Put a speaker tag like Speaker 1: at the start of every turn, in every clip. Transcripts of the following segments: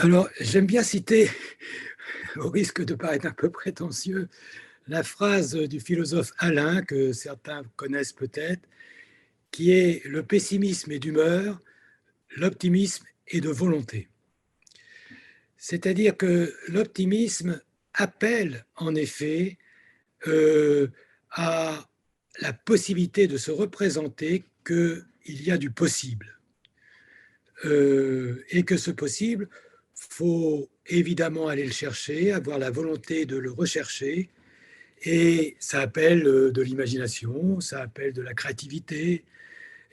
Speaker 1: Alors, j'aime bien citer, au risque de paraître un peu prétentieux, la phrase du philosophe Alain, que certains connaissent peut-être, qui est: «Le pessimisme est d'humeur, l'optimisme est de volonté». C'est-à-dire que l'optimisme appelle en effet à la possibilité de se représenter qu'il y a du possible. Et que ce possible, faut évidemment aller le chercher, avoir la volonté de le rechercher, et ça appelle de l'imagination, ça appelle de la créativité,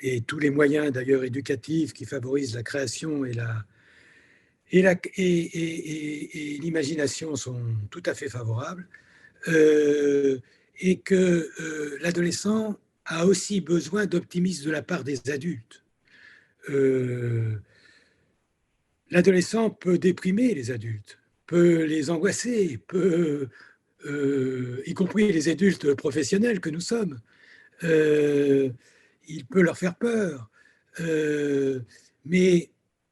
Speaker 1: et tous les moyens d'ailleurs éducatifs qui favorisent la création et l'imagination sont tout à fait favorables. Euh, et que l'adolescent a aussi besoin d'optimisme de la part des adultes. Euh, L'adolescent peut déprimer les adultes, peut les angoisser, peut, y compris les adultes professionnels que nous sommes, euh, il peut leur faire peur. Euh, mais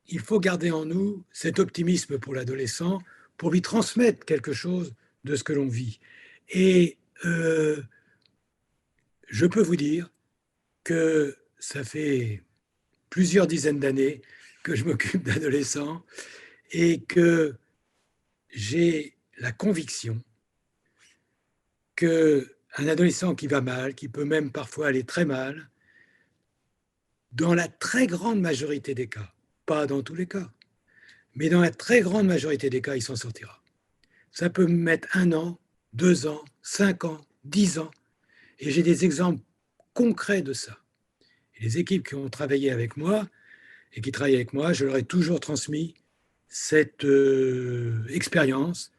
Speaker 1: il faut garder en nous cet optimisme pour l'adolescent, pour lui transmettre quelque chose de ce que l'on vit. Et je peux vous dire que ça fait plusieurs dizaines d'années que je m'occupe d'adolescents et que j'ai la conviction qu'un adolescent qui va mal, qui peut même parfois aller très mal, dans la très grande majorité des cas, pas dans tous les cas, mais dans la très grande majorité des cas, il s'en sortira. Ça peut mettre 1 an, 2 ans, 5 ans, 10 ans, et j'ai des exemples concrets de ça. Et les équipes qui ont travaillé avec moi et qui travaillent avec moi, je leur ai toujours transmis cette expérience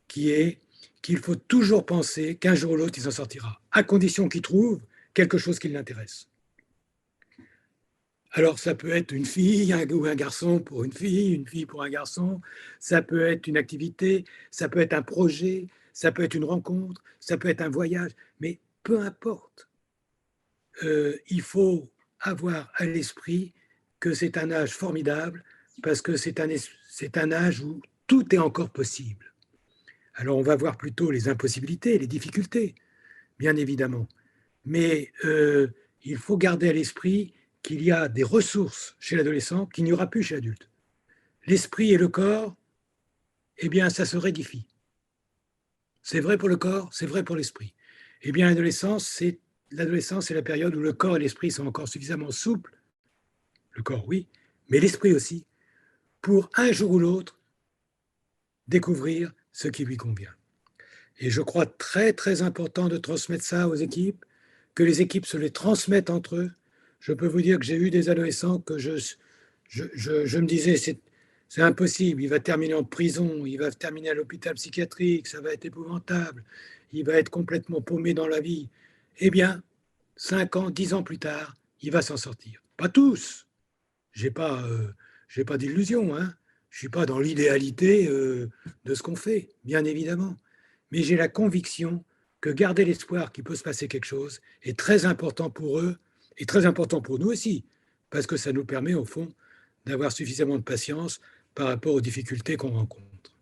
Speaker 1: qui est qu'il faut toujours penser qu'un jour ou l'autre, il s'en sortira, à condition qu'il trouve quelque chose qui l'intéresse. Alors, ça peut être une fille ou un garçon pour une fille pour un garçon, ça peut être une activité, ça peut être un projet, ça peut être une rencontre, ça peut être un voyage, mais peu importe. Il faut avoir à l'esprit que c'est un âge formidable parce que c'est un âge où tout est encore possible. Alors, on va voir plutôt les impossibilités, les difficultés, bien évidemment. Mais il faut garder à l'esprit qu'il y a des ressources chez l'adolescent qu'il n'y aura plus chez l'adulte. L'esprit et le corps, eh bien, ça se rédifie. C'est vrai pour le corps, c'est vrai pour l'esprit. Eh bien, l'adolescence, c'est la période où le corps et l'esprit sont encore suffisamment souples, le corps, oui, mais l'esprit aussi, pour un jour ou l'autre découvrir ce qui lui convient. Et je crois très, très important de transmettre ça aux équipes, que les équipes se les transmettent entre eux. Je peux vous dire que j'ai eu des adolescents que je me disais, c'est impossible, il va terminer en prison, il va terminer à l'hôpital psychiatrique, ça va être épouvantable, il va être complètement paumé dans la vie. Eh bien, 5 ans, 10 ans plus tard, il va s'en sortir. Pas tous, j'ai pas, j'ai pas d'illusion, hein. Je suis pas dans l'idéalité de ce qu'on fait, bien évidemment. Mais j'ai la conviction que garder l'espoir qu'il peut se passer quelque chose est très important pour eux et très important pour nous aussi, parce que ça nous permet, au fond, d'avoir suffisamment de patience par rapport aux difficultés qu'on rencontre.